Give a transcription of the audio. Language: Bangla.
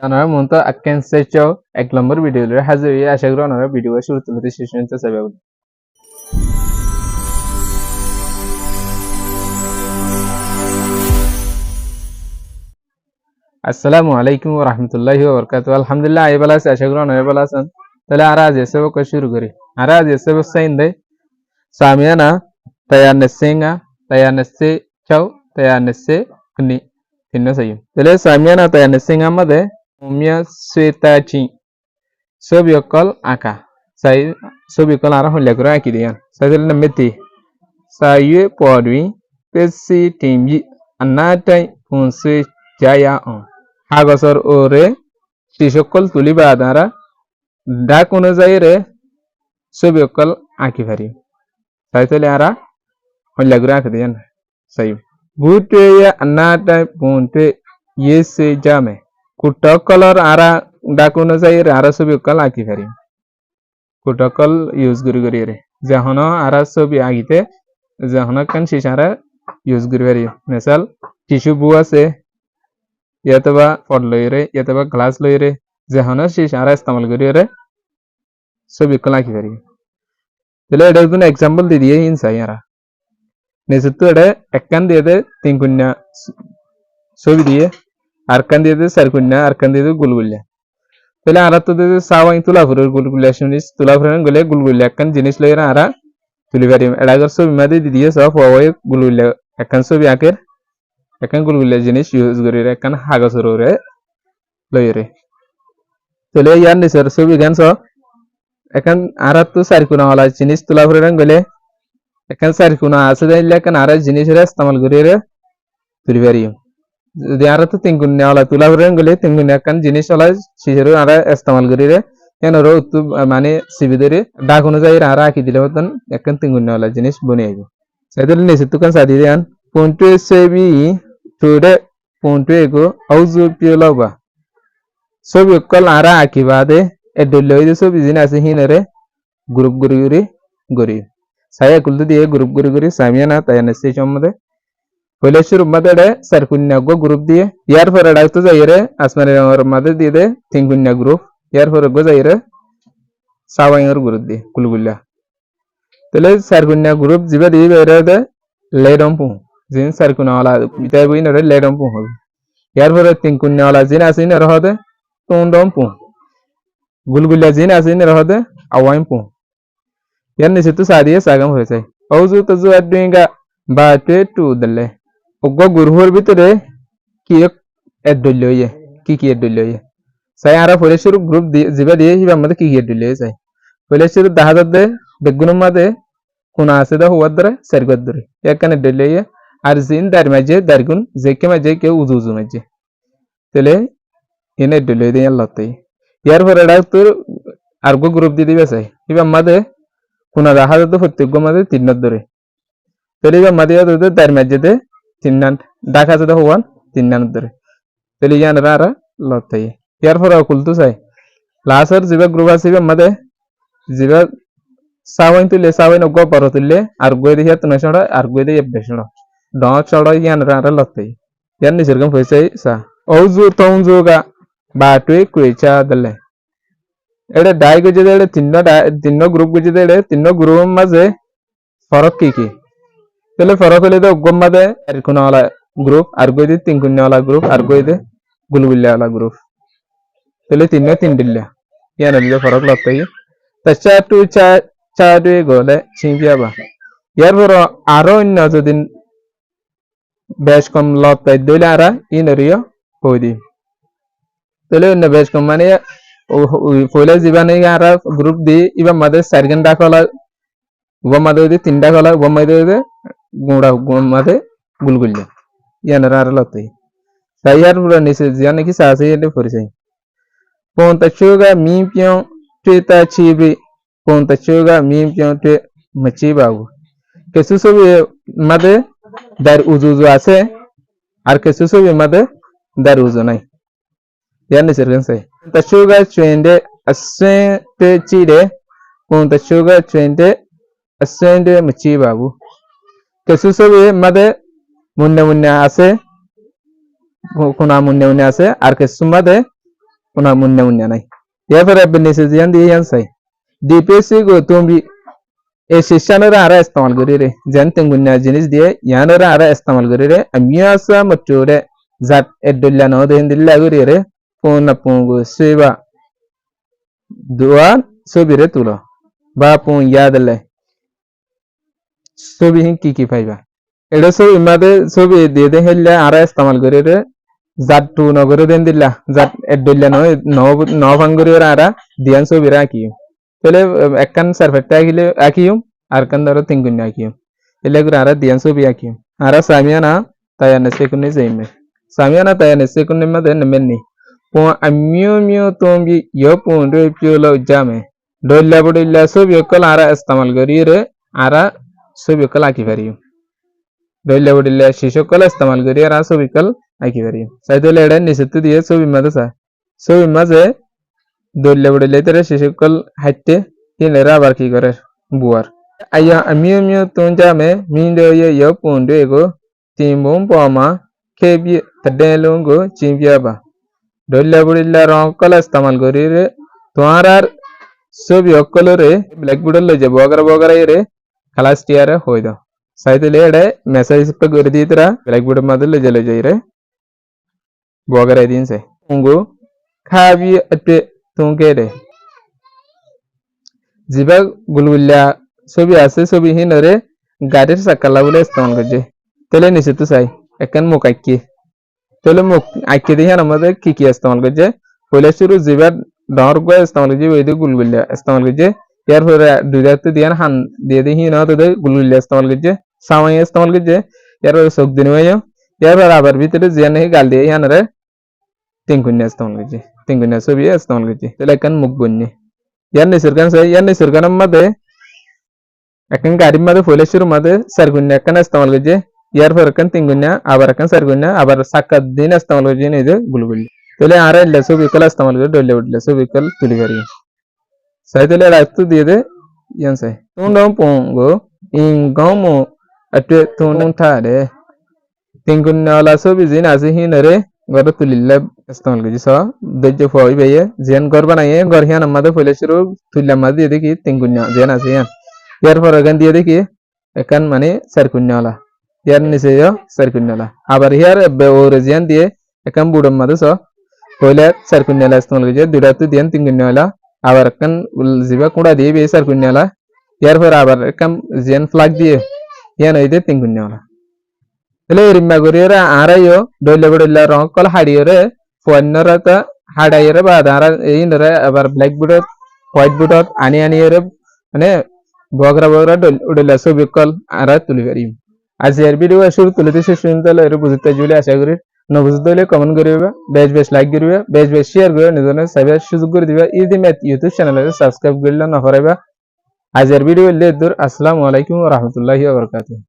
আপনারা মূলত আক্কেন সেচও ১ নম্বর ভিডিওলে হাজির হয়ে আশা করি আপনারা ভিডিও শুরু থেকে শেষ পর্যন্ত চাইবেন। আসসালামু আলাইকুম ওয়া রাহমাতুল্লাহি ওয়া বারাকাতুহু। আলহামদুলিল্লাহ আই ভালো আছি, আশা করি আপনারা ভালো আছেন। তাহলে আর আজ এসে শুরু করি। আর আজ এসে সাইন্দে shamiana tayannesinga tayannese chau tayannese kni tinno sayo. Tahle samiana tayannesinga made umya swetachi sobiokol aka sai sobiokol ara holla gura akidiyan sai tahle nameti saye podwi pesi timji anatai punse jaya on hagosor ore shishokol tuli badara dakono zaire sobiokol akifari sai tahle ara holla gura akidiyan sai bute ya anata punte yese jame kutokolor ara dakono zaire ara sobiokol akifari protocol use guri re jahono ara sobi agite jahono kan shishara use guri misal tissue bu আছে yataba pod লইরে yataba glass লইরে jahono shishara istemal guri re sobi kala ki kari তাহলে এটা একজন एग्जांपल দিয়ে দিয়ে ইনসাইরা নেসুতো এটা একখান দিয়ে দে তিন কুন্না ছবি দিয়ে আর কান দিয়ে দে চার কুন্না আর কান দিয়ে দে গুলগুলা তাহলে আরা তো সাওয়াই তুলাফুরের গুলগুলা শুনিস তুলাফুরের গলে গুলগুলা একখান জিনিস লইরা আরা তুলিবারি এডাগর ছবি মাদে দিয়ে সব হওয়াই গুলগুলা একখান ছবি আঁকের একখান গুলগুলা জিনিস ইউজ করি একখান হাগজের ওরে লইরে তাহলে ইয়ার নিচের ছবি গান সব একখান আরা তো চারকোনাওয়ালা জিনিস তুলাফুরের গলে একখান চারকোনা আছে দিলে একখান আরা জিনিসের ইস্তেমাল করি তুলিবারি যদি আরা তো তিন গুণওয়ালা তুলাফুরের গলে তিন গুণ একখান জিনিস ওলা শিশের আরা ইস্তেমাল করি কেনরো উত্তু মানে সিবিদরে ডাক অনুযায়ী আরা আঁকি দিলে হতন একখান তিন গুণওয়ালা জিনিস বনে আইব সাইদুল নিচে তুকান সাদি দেন পয়েন্ট সেবি টুডে পয়েন্ট এগো হাউজু পিওলাবা সবি কল আরা আঁকি বাদে এডলই দে সবি জিন আছে হিনরে গ্রুপ গরি সায়া কুলতে দিয়ে গ্রুপ গরি সামিয়ানা তায়ানসে চমদে পহলে শুরু মধ্যে সারকুন্না গো গ্রুপ দিয়ে ইয়ার পরে ডাকতে যাইরে আসমানের রঙের মধ্যে দিয়ে দে তিন কুন্না গ্রুপ ইয়ার পরে গো যাইরে সাওয়াইয়ের গ্রুপ দিয়ে কুলগুলা তাহলে সারকুন্না গ্রুপ জিবা দিয়ে বেরে দে লেডম পু জিন সারকুনাওয়ালা বিতাই বই নরে লেডম পু হবে ইয়ার পরে তিন কুন্নাওয়ালা জিন আছে ন রহদে টুন্ডম পু গুলগুলা জিন আছে ন রহদে আওয়াইম পু ইয়ার নিচে তো সাদিয়ে সাগাম হয়ে যায় ওজু তো জু আদুইগা বাতে টু দলে ওগো গুরহুর ভিতরে কি এডলইয়ে কি এডলইয়ে সাই আরা পরে শুরু গ্রুপ জিবা দিয়ে হিবা মধ্যে কি এডলইয়ে যায় পরে শুরু দাহাদ দে বেগুন মধ্যে কোন আছে দা হওয়ার ধরে সারগত ধরে এখানে ডলইয়ে আর জিন দার মাঝে দারগুন জেকে মাঝে কেউ উজু মাঝে তাহলে এনে ডলই দিয়ে লতাই ইয়ার পরে তোর আরগো গ্রুপ দিয়ে দিবে চাই হিবা মধ্যে কোন দাহাদ তো প্রত্যেক মধ্যে তিন ধরে তাহলে হিবা মধ্যে দার মাঝে দে তিন ডাকা আছে দা হওয়ার তিন ধরে তাহলে ইয়ানরা আর লতাই ইয়ার পরে কুলতো চাই লাস্টের জিবা গ্রুপ আছে হিবা মধ্যে জিবা সাওয়াইন তুলে সাওয়াইন গো পারো তুলে আর গই দিয়ে তো নছড়া আর গই দিয়ে বেছড়া ড চড়া ইয়ানরা আর লতাই ইয়ান নিসর্গম হইছে সা ওজু তংজুগা বাটুই কুইচা দলে এডে ডাই গজে দেড়ে তিন্ন গ্রুপ গজে দেড়ে তিন্ন গ্রুপ মাঝে ফরক কি তাহলে ফরক হলে তো গম মাঝে আর কোনওয়ালা গ্রুপ আর গই দিয়ে তিন কোনওয়ালা গ্রুপ আর গই দিয়ে গুলগুল্লাওয়ালা গ্রুপ তাহলে তিন দিল্লা ইয়ান দিলে ফরক লতাই তাছা টু চাডুই গলে চিংপিয়াবা ইয়ার পর আরো অন্য যদি বেশ কম লতাই দিলে আরা ইনরিও হই দি তাহলে অন্য বেশ কম মানে পয়লা জীবানে আরা গ্রুপ দি ইবা মাদে চারগান ডাকলা উবা মাদে দি তিনটা কলা উবা মাদে দি গুড়া মাদে গুলগুল্লা ইয়ানরা আর লতাই তাই ইয়ার পুরা নিচে জিয়া নাকি সাসে এলে পরিচাই ponta chuga mimpion teta chibi ponta chuga mimpion te machibagu que susobi made dar uzuzu আছে আর que susobi made dar uzu নাই yani sergense ponta chuga chuende asente chide ponta chuga chuende asente machibagu que susobi made munne আছে কোনা munne আছে আর que sumade una munna nai ya fara benese zian di yan sai dpc go tombi e shishanara ara istamal gorire janten gunna jinis die yanara ara istamal gorire amiyasa matore zat edolla no de hindilla gorire pona pongo seba duan sobire tulo ba pon yadale sobi hin ki faiba এটা সব ইমাদে সব দিয়ে দে হেললে আরা ইস্তেমাল করে রে জাত টু নগরে দেন দিলা জাত এডল্লা ন ভাঙ্গরি আরা দিয়ান সব ইরা কি তাহলে একখান সারফেক্ট আকিলে আকিও আর কান ধরো তিনগুণ আকিও এলে করে আরা দিয়ান সব আকিও আরা সামিয়ানা তায়ানে সেকুনে যাইমে সামিয়ানা তায়ানে সেকুনে মাদে নেমেনি পো আমিও মিও তোমবি ইয়ো পোন্ডো পিওলো জামে ডল্লা বডল্লা সব ইকল আরা ইস্তেমাল করি রে আরা সব ইকল আকি পারিও ডল্লা বডল্লা শিশকল ইস্তেমাল করি আর সব ইকল আকি পারিও সাইদলে এডা নিসেতু দিয়ে সব ইমাদে সা সব ইমাজে ডল্লা বডল্লা তেরে শিশকল হাইতে হিনেরা আবার কি করে বুয়ার আইয়া আমিও মিও তোন জামে মিন্ডো ইয়ো পোন্ডো এগো তিমবম পমা কেবি তডেলঙ্গো চিম্পিয়াবা ডল্লা বডল্লা রকল ইস্তেমাল করি রে তোমার ছবি অকলরে ব্ল্যাকবোর্ড লই যাব বগরা রে ক্লাস টিয়ারে হই দাও সাইতলে এডে মেসেজ পে করে দিতরা ব্ল্যাকবোর্ড মধ্যে লই যাই রে বগরা দিন সে উঙ্গো খাবি আতে তুমকে রে জিবা গুলগুল্লা ছবি আছে ছবি হিনরে গাড়ির সাকালা বলে ইস্তেমাল করছে তেলে নিচে তো চাই একখান মুখ আঁকি তেলে মুখ আঁকি দিয়ে আমাদের কি ইস্তেমাল করছে পয়লা শুরু জিবার ডর গয়ে ইস্তেমাল করছে ওই গুলগুল্লা ইস্তেমাল করছে ইয়ার পরে দুইটা তো দিয়ান হান দিয়ে দিয়ে হিনা তো গুলগুল্লা ইস্তেমাল করছে সামাই ইস্তেমাল করছে ইয়ার পরে চোখ দিন হয়ে ইয়ার পরে আবার ভিতরে জিয়ান গাল দিয়ে হিনারে তিনকুন্যা ইস্তেমাল করছে তিনকুন্যা ছবি ইস্তেমাল করছে তাহলে একখান মুখ বন্যে ইয়ার নিসুর গানের মধ্যে একখান গাড়ির মধ্যে পয়লা শুরু মধ্যে চারগুন্যা একখান ইস্তেমাল করছে ইয়ার পর একখান তিনগুন্যা আবার একখান চারগুন্যা আবার সাক্ষাৎ দিন ইস্তেমাল করছে এই যে গুলগুল্লা তাহলে আর এলে ছবি কল ইস্তেমাল করে ডলে উঠলে ছবি কল তুলি পারি সাইতলে রাইতু দিয়ে দে ইয়ান সাই তুন পঙ্গো ইংগমো আতে তুন থারে তিনগুন্নালা ছবি জিন আছে হিনরে গড় তুলিল্লা ইস্তেমাল করছে স দজ্জ ফই বেয়ে জিয়ান গড় বানাইয়ে গড় হিয়ান আমাদের পয়লা শুরু তুললা মাঝে দিয়ে দেখি তিনগুন্যা জিয়ান আছে ইয়ান ইয়ার পর এখান দিয়ে দেখি এখান মানে চারকুন্যালা ইয়ার নিচে চারকুন্যালা আবার হিয়ার ওরে জিয়ান দিয়ে এখান বুড়ম মাঝে স পয়লা চারকুন্যালা ইস্তেমাল করছে দুটা তো দিয়ান তিনগুন্যালা আবার এখান জিবা কুড়া দিয়ে বে চারকুন্যালা ইয়ার পর আবার এখান জিয়ান ফ্লাগ দিয়ে ইয়ান ওই দে তিনগুন্যালা তাহলে এরিম্মা করিয়ে আরাইও ডইলে বড়ইলা রং কল হাড়িয়ে ফোয়ান্নরা তা হাড়াইয়ে বা আরা এই নরে আবার ব্ল্যাক বোর্ডত হোয়াইট বোর্ডত আনি মানে বগরা উড়িলা ছবি কল আরা তুলি পারিম আজ এর ভিডিও শুরু তুলিতে শেষ পর্যন্ত এর বুঝতে জুলে আশা করি নবুঝতে হলে কমেন্ট করিবা বেশ লাইক করিবা বেশ শেয়ার করে নিজনে সাবস্ক্রাইব সুযোগ করে দিবা ইদিমেত ইউটিউব চ্যানেলে সাবস্ক্রাইব করলে না হরাইবা আজ এর ভিডিও লে দূর আসসালামু আলাইকুম ওয়া রাহমাতুল্লাহি ওয়া বারাকাতুহু।